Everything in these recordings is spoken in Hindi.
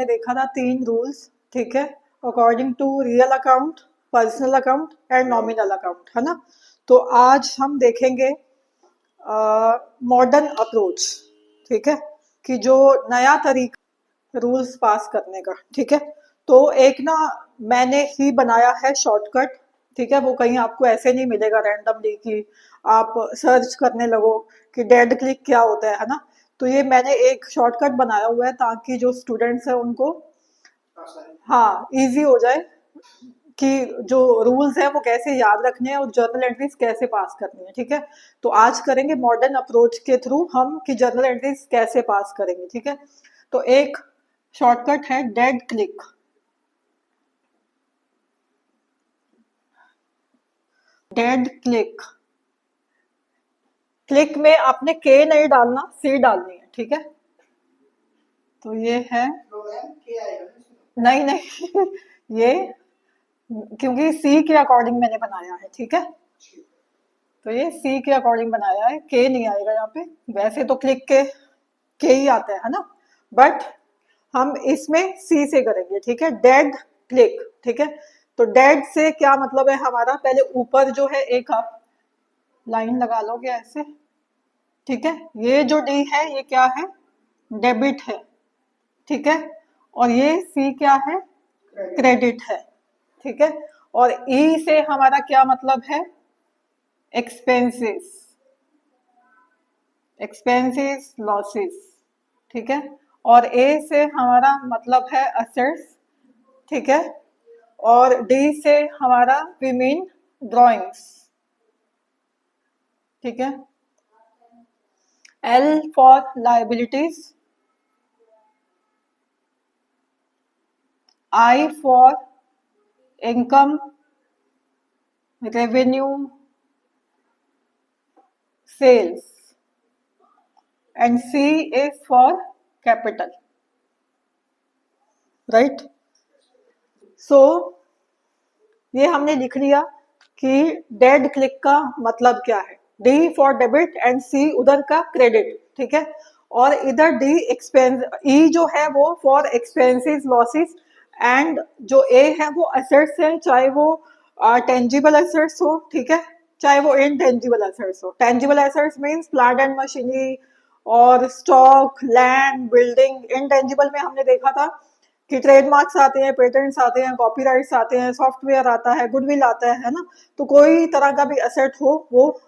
हमने देखा था 3 रूल्स, ठीक है, according to real account, personal account and nominal account, है ना। तो आज हम देखेंगे मॉडर्न अप्रोच, ठीक है, कि जो नया तरीका रूल्स पास करने का, ठीक है। तो एक ना मैंने ही बनाया है शॉर्टकट, ठीक है, वो कहीं आपको ऐसे नहीं मिलेगा रैंडमली कि आप सर्च करने लगो कि डेड क्लिक क्या होता है ना। तो ये मैंने एक शॉर्टकट बनाया हुआ है ताकि जो स्टूडेंट्स हैं उनको हाँ इजी हो जाए कि जो रूल्स है वो कैसे याद रखने हैं और जर्नल एंट्रीज कैसे पास करनी है, ठीक है। तो आज करेंगे मॉडर्न अप्रोच के थ्रू हम कि जर्नल एंट्रीज कैसे पास करेंगे, ठीक है। तो एक शॉर्टकट है dead click. Dead click, click में आपने के नहीं डालना, सी डालनी है, ठीक है। तो ये है नहीं नहीं ये क्योंकि सी के अकॉर्डिंग मैंने बनाया है, ठीक है। तो ये सी के अकॉर्डिंग बनाया है, के नहीं आएगा यहाँ पे। वैसे तो क्लिक के ही आता है ना, बट हम इसमें सी से करेंगे, ठीक है। डेड क्लिक, ठीक है। तो डेड से क्या मतलब है हमारा, पहले ऊपर जो है एक आप लाइन लगा लोगे ऐसे, ठीक है। ये जो डी है ये क्या है, डेबिट है, ठीक है। और ये सी क्या है, क्रेडिट है, ठीक है। और ई से हमारा क्या मतलब है, एक्सपेंसेस, एक्सपेंसेस लॉसेस, ठीक है। और ए से हमारा मतलब है असेट्स, ठीक है। और डी से हमारा वी मीन ड्रॉइंग्स, ठीक है। L for liabilities, I for income, revenue, sales, and C is for capital, right? So ये हमने लिख लिया कि डेड क्लिक का मतलब क्या है, D for debit and C उधर का क्रेडिट, ठीक है। और इधर D एक्सपेंस, E जो है वो फॉर एक्सपेंसेस लॉसेस, एंड जो A है वो असेट्स है, चाहे वो टेंजिबल असेट्स हो, ठीक है, चाहे वो इनटेंजिबल असेट्स हो। Tangible assets means plant and machinery और स्टॉक, लैंड, बिल्डिंग। इनटेंजिबल में हमने देखा था कि ट्रेडमार्क्स आते हैं, पेटेंट्स आते हैं, कॉपीराइट्स आते हैं, सॉफ्टवेयर आता है, गुडविल आता है ना। तो कोई तरह का भी एसेट हो वो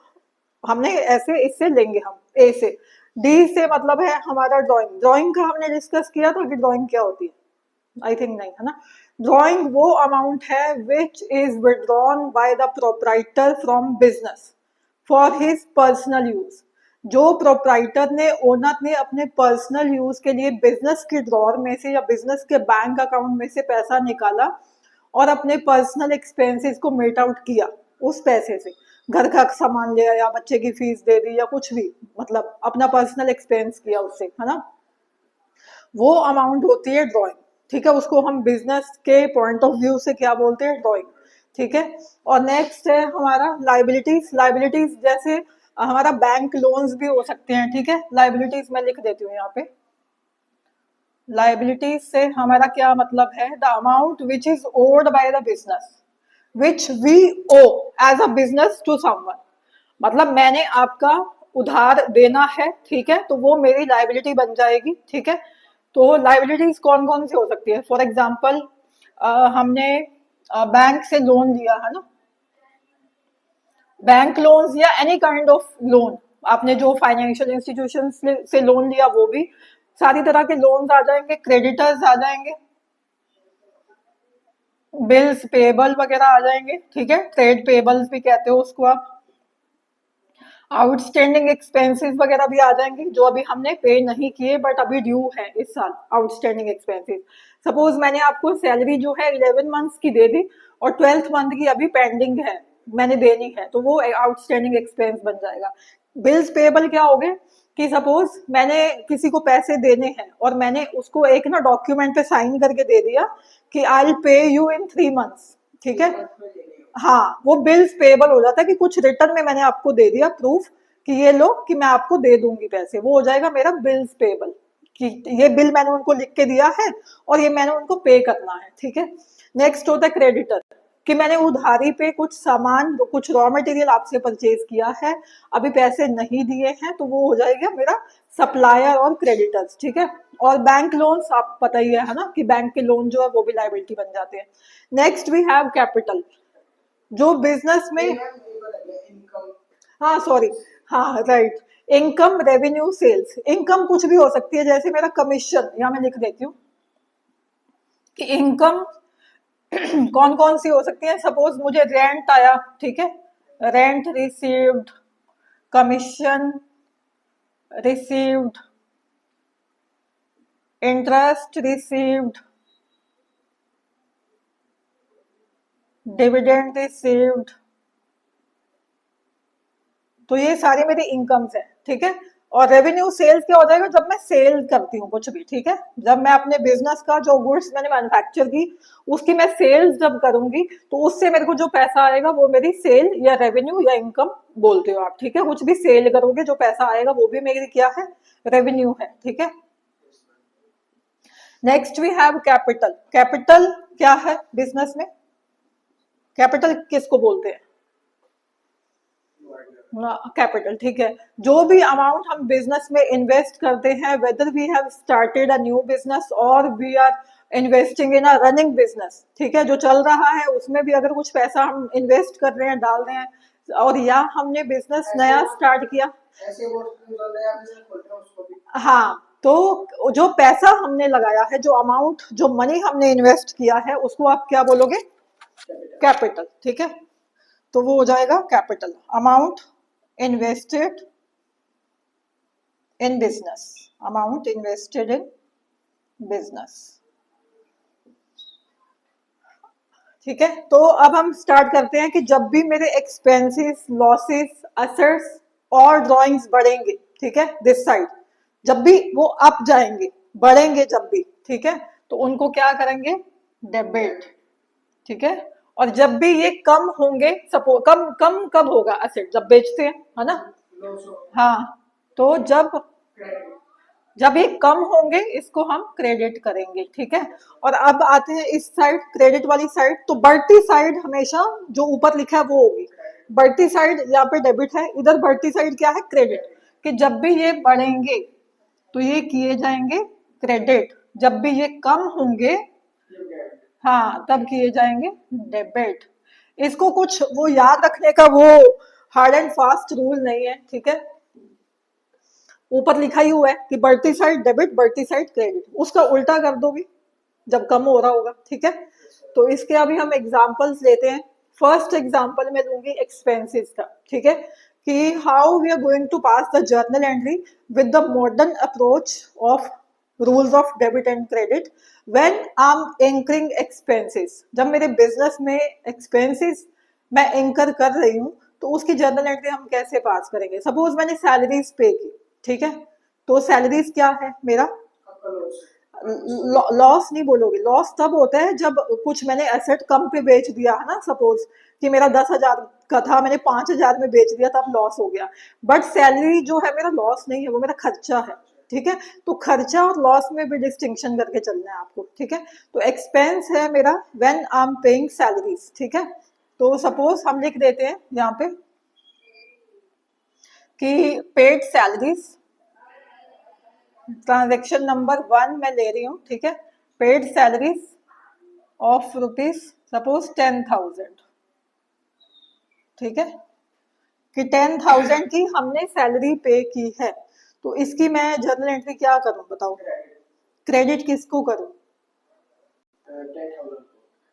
हमने ऐसे इससे लेंगे हम ए से। डी से मतलब है हमारा ड्राइंग, ड्राइंग का हमने डिस्कस किया था कि ड्राइंग क्या होती है, आई थिंक नहीं, है ना। ड्राइंग वो अमाउंट है which is withdrawn by the proprietor from business for his personal use. जो प्रोप्राइटर ने, ओनर ने अपने पर्सनल यूज के लिए बिजनेस के ड्रॉर में से या बिजनेस के बैंक अकाउंट में से पैसा निकाला और अपने पर्सनल एक्सपेंसेस को मेट आउट किया, उस पैसे से घर का सामान लिया या बच्चे की फीस दे दी या कुछ भी, मतलब अपना पर्सनल एक्सपेंस किया उससे, है ना। वो अमाउंट होती है ड्रॉइंग, ठीक है। उसको हम बिजनेस के पॉइंट ऑफ व्यू से क्या बोलते हैं, ड्रॉइंग, ठीक है। और नेक्स्ट है हमारा लाइबिलिटीज। लाइबिलिटीज जैसे हमारा बैंक लोन्स भी हो सकते हैं, ठीक है। लाइबिलिटीज मैं लिख देती हूँ यहाँ पे। लाइबिलिटीज से हमारा क्या मतलब है, the amount which is owed by the business which we owe as a business to someone. मतलब मैंने आपका उधार देना है, ठीक है, तो वो मेरी लाइबिलिटी बन जाएगी, ठीक है। तो लाइबिलिटीज कौन कौन सी हो सकती है, फॉर एग्जाम्पल हमने बैंक से लोन लिया है ना, बैंक लोन्स या एनी काइंड ऑफ लोन, आपने जो फाइनेंशियल इंस्टीट्यूशन से लोन लिया वो भी सारी तरह के लोन्स आ जाएंगे, क्रेडिटर्स आ जाएंगे, बिल्स पेबल वगैरह आ जाएंगे, ठीक है। ट्रेड पेबल्स भी कहते हो उसको आप। आउटस्टैंडिंग एक्सपेंसेस वगैरह भी आ जाएंगे जो अभी हमने पे नहीं किए बट अभी ड्यू है इस साल, आउटस्टैंडिंग एक्सपेंसेस। सपोज मैंने आपको सैलरी जो है 11 मंथ्स की दे दी और 12th मंथ की अभी पेंडिंग है, मैंने देनी है, तो वो आउटस्टैंडिंग एक्सपेंस बन जाएगा। बिल्स पेबल क्या हो गए कि सपोज मैंने किसी को पैसे देने हैं और मैंने उसको एक ना डॉक्यूमेंट पे साइन करके दे दिया कि I will pay you in 3 months, ठीक है। हाँ, वो बिल्स पेबल हो जाता है कि कुछ रिटर्न में मैंने आपको दे दिया प्रूफ कि ये लो कि मैं आपको दे दूंगी पैसे, वो हो जाएगा मेरा बिल्स पेबल, कि ये बिल मैंने उनको लिख के दिया है और ये मैंने उनको पे करना है, ठीक है। नेक्स्ट होता है क्रेडिटर, कि मैंने उधारी पे कुछ सामान, कुछ रॉ मटेरियल आपसे परचेज किया है, अभी पैसे नहीं दिए हैं, तो वो हो जाएगा मेरा सप्लायर और क्रेडिटर्स, ठीक है। और बैंक लोन्स आप पता ही है ना, कि बैंक के लोन जो है वो भी लायबिलिटी बन जाते हैं। नेक्स्ट वी हैव कैपिटल, जो बिजनेस में, हाँ सॉरी, हाँ right, income, revenue, sales. Income कुछ भी हो सकती है, जैसे मेरा कमीशन, यहाँ मैं लिख देती हूँ कि इनकम कौन कौन सी हो सकती है। सपोज मुझे रेंट आया, ठीक है, rent received, commission received, interest received, dividend received, तो ये सारी मेरी इनकम्स है, ठीक है। और रेवेन्यू सेल्स क्या हो जाएगा, जब मैं सेल करती हूँ कुछ भी, ठीक है, जब मैं अपने बिजनेस का जो गुड्स मैंने मैन्युफैक्चर की उसकी मैं सेल्स जब करूंगी, तो उससे मेरे को जो पैसा आएगा वो मेरी सेल या रेवेन्यू या इनकम बोलते हो आप, ठीक है। कुछ भी सेल करोगे जो पैसा आएगा वो भी मेरी क्या है, रेवेन्यू है, ठीक है। Next we have capital. Capital क्या है बिजनेस में, कैपिटल किसको बोलते हैं, कैपिटल, ठीक है। जो भी अमाउंट हम बिजनेस में इन्वेस्ट करते हैं, whether we have started a new business और we are investing in a running business, ठीक है, जो चल रहा है उसमें भी अगर कुछ पैसा हम इन्वेस्ट कर रहे हैं, डाल रहे हैं, और या हमने बिजनेस नया स्टार्ट किया, हाँ, तो जो पैसा हमने लगाया है, जो अमाउंट, जो मनी हमने इन्वेस्ट किया है, उसको आप क्या बोलोगे, कैपिटल, ठीक है। तो वो हो जाएगा capital, amount invested in business, amount invested in business, ठीक है। तो अब हम स्टार्ट करते हैं कि जब भी मेरे एक्सपेंसेस, लॉसेस, असेट्स और ड्रॉइंग्स बढ़ेंगे, ठीक है, दिस साइड, जब भी वो अप जाएंगे, बढ़ेंगे जब भी, ठीक है, तो उनको क्या करेंगे, डेबिट, ठीक है। और जब भी ये कम होंगे, सपोज कम कम कब होगा असेट, जब बेचते हैं, है ना, हाँ, तो जब ये कम होंगे इसको हम क्रेडिट करेंगे, ठीक है। और अब आते हैं इस साइड, क्रेडिट वाली साइड, तो बढ़ती साइड हमेशा जो ऊपर लिखा है वो होगी बढ़ती साइड, यहाँ पे डेबिट है, इधर बढ़ती साइड क्या है, क्रेडिट, कि जब भी ये बढ़ेंगे तो ये किए जाएंगे क्रेडिट, जब भी ये कम होंगे, हाँ, तब किए जाएंगे डेबिट। इसको कुछ वो याद रखने का वो हार्ड एंड फास्ट रूल नहीं है, ठीक है। ऊपर लिखा ही हुआ है कि बढ़ती साइड डेबिट, बढ़ती साइड क्रेडिट, उसका उल्टा कर दो भी जब कम हो रहा होगा, ठीक है। तो इसके अभी हम एग्जांपल्स लेते हैं। फर्स्ट एग्जांपल मैं दूंगी एक्सपेंसेस का, ठीक है, कि how we are going to pass the journal entry with the modern approach of rules of debit and credit when I am incurring expenses. जब मेरे बिजनेस में एक्सपेंसेस मैं एंकर कर रही हूँ, तो उसकी जर्नल एंट्री हम कैसे पास करेंगे। सपोज मैंने सैलरीज पे की, ठीक है, तो सैलरीज क्या है मेरा, लॉस नहीं बोलोगे, लॉस तब होता है जब कुछ मैंने एसेट कम पे बेच दिया है ना, सपोज कि मेरा 10,000 का था, मैंने 5,000 में बेच दिया, तब लॉस हो गया। बट सैलरी जो है मेरा लॉस नहीं है, वो मेरा खर्चा है, ठीक है। तो खर्चा और लॉस में भी डिस्टिंक्शन करके चलना है आपको, ठीक है। तो एक्सपेंस है मेरा when I am paying salaries, ठीक है। तो सपोज हम लिख देते हैं यहाँ पे कि पेड सैलरीज, ट्रांजेक्शन नंबर 1 मैं ले रही हूँ, ठीक है, paid salaries of rupees suppose 10,000, ठीक है, कि 10,000 की हमने सैलरी पे की है। तो इसकी मैं जर्नल एंट्री क्या करूं बताओ, क्रेडिट किसको करूं,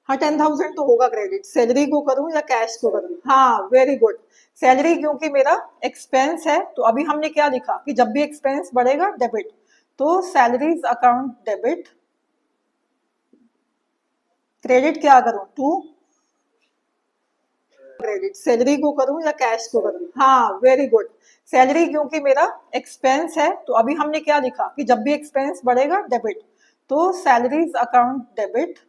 हाँ 10,000 तो होगा क्रेडिट, सैलरी को करूं या कैश को करूं, हाँ वेरी गुड, सैलरी क्योंकि मेरा एक्सपेंस है, तो अभी हमने क्या लिखा कि जब भी एक्सपेंस बढ़ेगा डेबिट, तो सैलरीज अकाउंट डेबिट, क्रेडिट क्या करूं, टू क्रेडिट, सैलरी को करूं या कैश को करूं, हाँ वेरी गुड, सैलरी क्योंकि मेरा एक्सपेंस है, तो अभी हमने क्या लिखा कि जब भी एक्सपेंस बढ़ेगा डेबिट, तो सैलरीज अकाउंट डेबिट,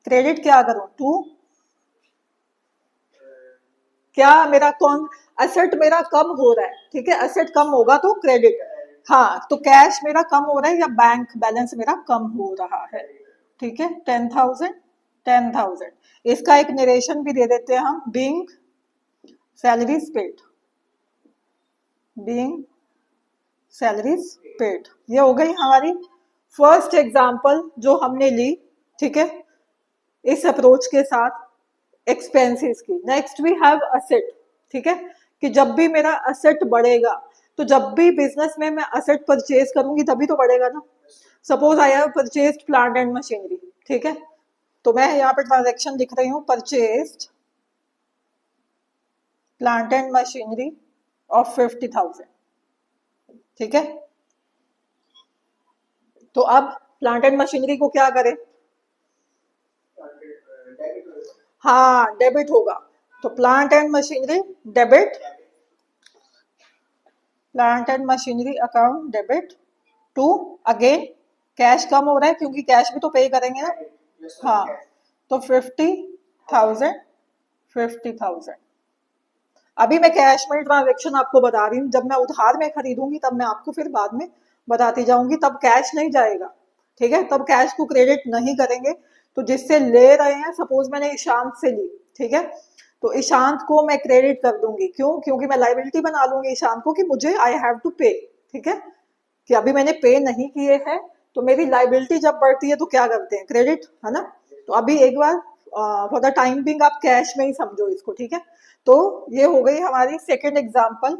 क्रेडिट क्या करूं, टू क्या मेरा कौन, असेट मेरा कम हो रहा है, ठीक है, असेट कम होगा तो क्रेडिट, हाँ, तो कैश मेरा कम हो रहा है या बैंक बैलेंस मेरा कम हो रहा है, ठीक है। 10,000 10,000। इसका एक नरेशन भी दे देते हैं हम, being salaries paid, being salaries paid. ये हो गई हमारी फर्स्ट एग्जांपल जो हमने ली, ठीक है, इस अप्रोच के साथ एक्सपेंसेस की। नेक्स्ट वी हैव असेट, ठीक है, कि जब भी मेरा असेट बढ़ेगा, तो जब भी बिजनेस में मैं असेट परचेज करूंगी तभी तो बढ़ेगा ना। Suppose I have purchased plant and machinery, ठीक है, तो मैं यहाँ पे ट्रांजैक्शन लिख रही हूँ, purchased plant and machinery of 50,000, ठीक है। तो अब प्लांट एंड मशीनरी को क्या करें, हाँ डेबिट होगा, तो plant and machinery debit, plant and machinery account debit to, again cash कम हो रहा है क्योंकि कैश भी तो पे करेंगे ना, हाँ, तो 50,000 50,000। अभी मैं कैश में ट्रांजेक्शन आपको बता रही हूँ, जब मैं उधार में खरीदूंगी तब मैं आपको फिर बाद में बताती जाऊंगी, तब कैश नहीं जाएगा, ठीक है, तब कैश को क्रेडिट नहीं करेंगे। तो जिससे ले रहे हैं, सपोज मैंने ईशांत से ली, ठीक है, तो ईशांत को मैं क्रेडिट कर दूंगी, क्यों, क्योंकि मैं लाइबिलिटी बना लूंगी ईशांत को कि मुझे आई हैव टू पे, ठीक है, कि अभी मैंने पे नहीं किए हैं, तो मेरी लाइबिलिटी जब बढ़ती है तो क्या करते हैं, क्रेडिट, है ना। तो अभी एक बार फॉर द टाइम बिंग आप कैश में ही समझो इसको, ठीक है। तो ये हो गई हमारी सेकेंड एग्जाम्पल।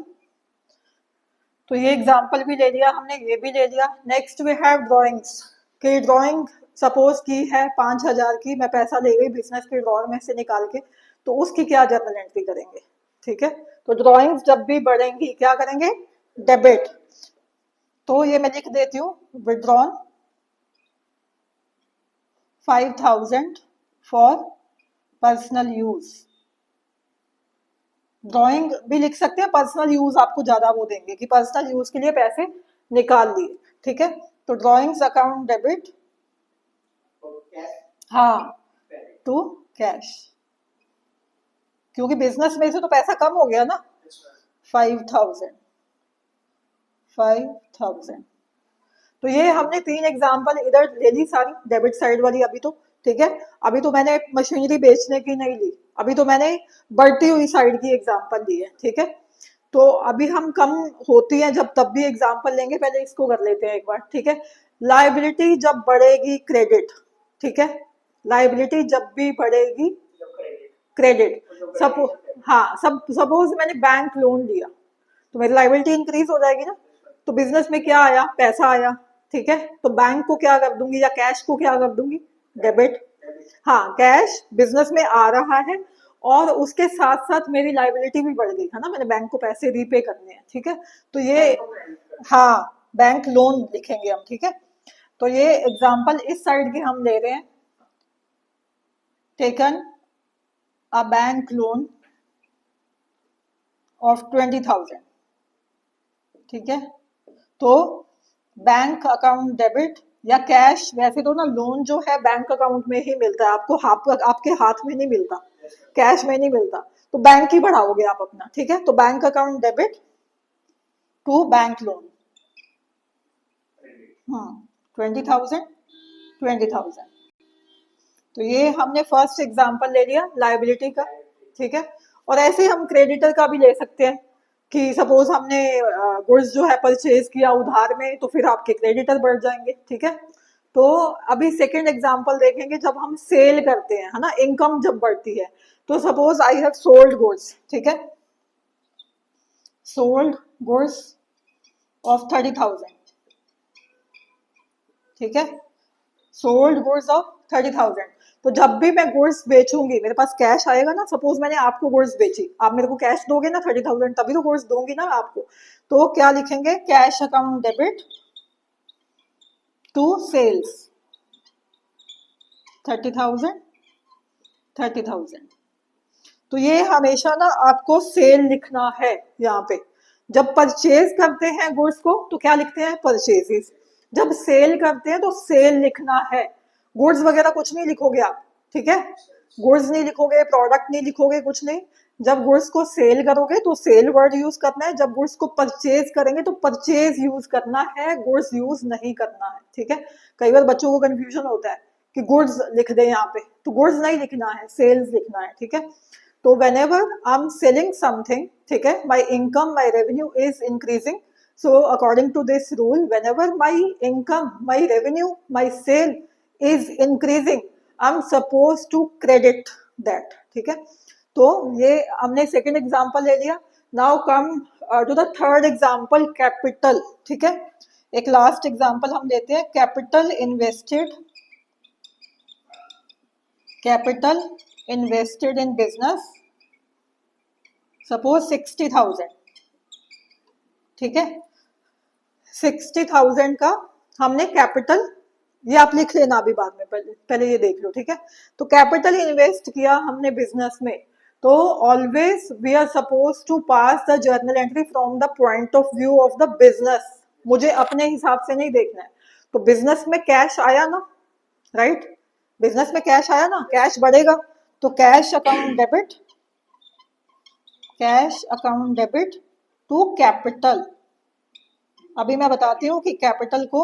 तो ये एग्जाम्पल भी ले लिया हमने, ये भी ले लिया। नेक्स्ट वी हैव ड्राइंग्स, कि ड्राइंग सपोज की है 5,000 की, मैं पैसा ले गई बिजनेस के ड्रॉर में से निकाल के, तो उसकी क्या जर्नल एंट्री करेंगे, ठीक है। तो ड्राइंग्स जब भी बढ़ेंगी क्या करेंगे, डेबिट। तो ये मैं लिख देती हूँ, withdrawn 5,000 for personal use. Drawing भी लिख सकते हैं, पर्सनल यूज आपको ज्यादा वो देंगे कि पर्सनल यूज के लिए पैसे निकाल लिए, ठीक है। तो ड्राइंग्स अकाउंट डेबिट, हाँ, टू कैश, क्योंकि बिजनेस में से तो पैसा कम हो गया ना, 5,000 5,000। तो ये हमने 3 एग्जाम्पल इधर ले ली सारी डेबिट साइड वाली अभी तो, ठीक है। अभी तो मैंने मशीनरी बेचने की नहीं ली, अभी तो मैंने बढ़ती हुई साइड की एग्जाम्पल ली है, ठीक है। तो अभी हम कम होती है जब तब भी एग्जाम्पल लेंगे, पहले इसको कर लेते हैं एक बार, ठीक है। लायबिलिटी जब बढ़ेगी क्रेडिट, ठीक है, लायबिलिटी जब भी बढ़ेगी क्रेडिट। सपो हाँ, सपोज मैंने बैंक लोन लिया, तो मेरी लायबिलिटी इंक्रीज हो जाएगी ना। तो बिजनेस में क्या आया, पैसा आया, ठीक है, तो बैंक को क्या कर दूंगी या कैश को क्या कर दूंगी, डेबिट। हाँ, कैश बिजनेस में आ रहा है और उसके साथ साथ मेरी लायबिलिटी भी बढ़ गई है ना, मैंने बैंक को पैसे रीपे करने हैं, ठीक है। तो ये, हाँ, बैंक लोन लिखेंगे हम, ठीक है। तो ये एग्जाम्पल इस साइड की हम ले रहे हैं, taken a bank loan of 20,000, ठीक है। तो बैंक अकाउंट डेबिट या कैश, वैसे तो ना लोन जो है बैंक अकाउंट में ही मिलता है आपको, आपके हाथ में नहीं मिलता, कैश में नहीं मिलता, तो बैंक ही बढ़ाओगे आप अपना, ठीक है। तो bank account debit to bank loan, 20,000 20,000। तो ये हमने फर्स्ट एग्जांपल ले लिया लायबिलिटी का, ठीक है। और ऐसे हम क्रेडिटर का भी ले सकते हैं कि सपोज हमने गुड्स जो है परचेज किया उधार में, तो फिर आपके क्रेडिटर बढ़ जाएंगे, ठीक है। तो अभी सेकंड एग्जांपल देखेंगे, जब हम सेल करते हैं, है ना, इनकम जब बढ़ती है, तो suppose I have sold goods, ठीक है, सोल्ड गुड्स ऑफ 30,000, ठीक है, सोल्ड गुड्स ऑफ 30,000। तो जब भी मैं गुड्स बेचूंगी मेरे पास कैश आएगा ना, सपोज मैंने आपको गुड्स बेची, आप मेरे को कैश दोगे ना 30,000, तभी तो गुड्स दूंगी ना आपको। तो क्या लिखेंगे, cash account debit to sales 30,000 30,000। तो ये हमेशा ना आपको सेल लिखना है यहाँ पे। जब परचेज करते हैं गुड्स को तो क्या लिखते हैं, परचेजेस। जब सेल करते हैं तो सेल लिखना है, गुड्स वगैरह कुछ नहीं लिखोगे आप, ठीक है, गुड्स नहीं लिखोगे, प्रोडक्ट नहीं लिखोगे, कुछ नहीं, जब गुड्स को सेल करोगे तो सेल वर्ड यूज करना है, जब गुड्स को परचेज करेंगे तो परचेज यूज करना है, गुड्स यूज नहीं करना है, ठीक है। कई बार बच्चों को कंफ्यूजन होता है कि गुड्स लिख दे यहाँ पे, तो गुड्स नहीं लिखना है, सेल्स लिखना है, ठीक है। तो whenever I'm selling something, ठीक है, my income, my revenue is increasing. So according to this rule, whenever my income, my revenue, my sale is increasing, I'm supposed to credit that, ठीक है। तो ये हमने सेकेंड एग्जाम्पल ले लिया। Now come to the third example, capital, ठीक है। एक लास्ट एग्जाम्पल हम लेते हैं, capital invested, capital invested in business, suppose 60,000, ठीक है। 60,000 का हमने कैपिटल, ये आप लिख लेना अभी बाद में, पहले ये देख लो, ठीक है। तो कैपिटल इन्वेस्ट किया हमने बिजनेस में, तो always we are suppose to pass the journal entry from the point of view of the business, मुझे अपने हिसाब से नहीं देखना है। तो बिजनेस में कैश आया ना, राइट, बिजनेस में कैश आया ना, कैश बढ़ेगा, तो cash account debit, cash account debit to capital. अभी मैं बताती हूँ कि कैपिटल को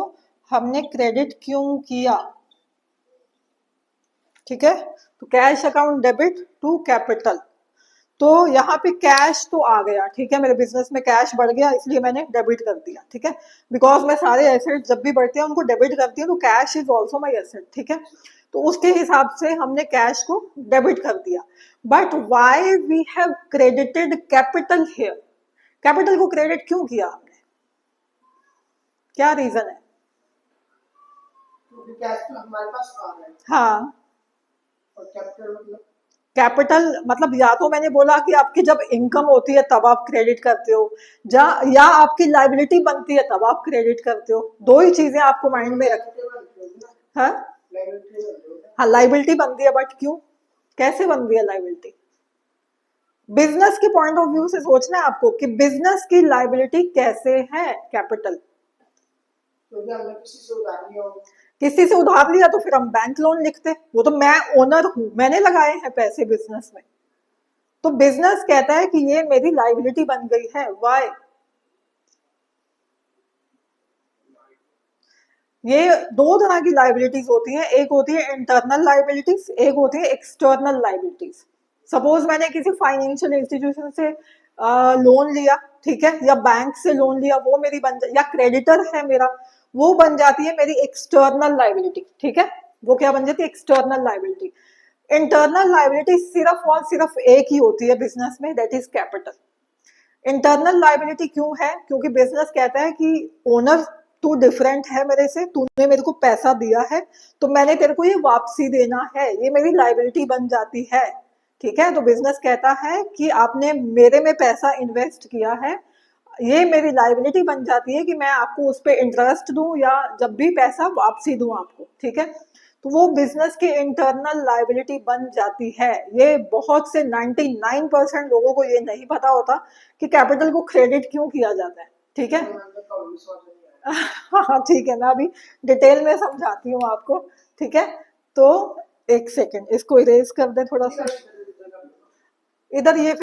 हमने क्रेडिट क्यों किया, ठीक है। तो cash account debit to capital, तो यहाँ पे कैश तो आ गया, ठीक है, मेरे बिजनेस में कैश बढ़ गया इसलिए मैंने डेबिट कर दिया, ठीक है। बिकॉज मैं सारे एसेट जब भी बढ़ते हैं उनको डेबिट करती हूँ, तो cash is also my asset, ठीक है। तो उसके हिसाब से हमने कैश को डेबिट कर दिया। But why we have credited capital here, capital को क्रेडिट क्यों किया हमने, क्या रीजन है? हमारे पास आ रहा है। हाँ, और कैपिटल मतलब या तो मैंने बोला कि आपकी जब इनकम होती है तब आप क्रेडिट करते हो, या आपकी लाइबिलिटी बनती है तब आप क्रेडिट करते हो, दो ही चीजें आपको माइंड में रखना। हाँ, लाइबिलिटी बनती है, बट क्यों, कैसे बनती है लाइबिलिटी? बिजनेस के पॉइंट ऑफ व्यू से सोचना है आपको कि बिजनेस की लाइबिलिटी कैसे है कैपिटल। किसी से उधार लिया तो फिर हम बैंक लोन लिखते, वो तो मैं ओनर हूं, मैंने लगाए हैं पैसे बिजनेस में, तो बिजनेस कहता है कि ये मेरी लाइबिलिटी बन गई है। वाई? ये दो तरह की लाइबिलिटीज होती हैं, एक होती है इंटरनल लाइबिलिटीज, एक होती है एक्सटर्नल लाइबिलिटीज। सपोज मैंने किसी फाइनेंशियल इंस्टीट्यूशन से लोन लिया, ठीक है, या बैंक से लोन लिया, वो मेरी या क्रेडिटर है मेरा, वो बन जाती है मेरी एक्सटर्नल लाइबिलिटी, ठीक है। वो क्या बन जाती है? External liability. इंटरनल लाइबिलिटी सिर्फ और सिर्फ एक ही होती है बिजनेस में, that is capital. Internal liability क्यों है? क्योंकि बिजनेस कहता है कि ओनर तू डिफरेंट है मेरे से, तूने मेरे को पैसा दिया है तो मैंने तेरे को ये वापसी देना है, ये मेरी लाइबिलिटी बन जाती है, ठीक है। तो बिजनेस कहता है कि आपने मेरे में पैसा इन्वेस्ट किया है, ये मेरी लाइबिलिटी बन जाती है कि मैं आपको उस पर इंटरेस्ट दूं या जब भी पैसा वापसी दूं आपको, ठीक है। तो वो बिजनेस की इंटरनल लाइबिलिटी बन जाती है। ये बहुत से 99% लोगों को ये नहीं पता होता कि कैपिटल को क्रेडिट क्यों किया जाता है, ठीक है। हाँ ठीक है, मैं अभी डिटेल में समझाती हूँ आपको, ठीक है। तो एक सेकेंड, इसको इरेज कर दे थोड़ा सा, इधर ये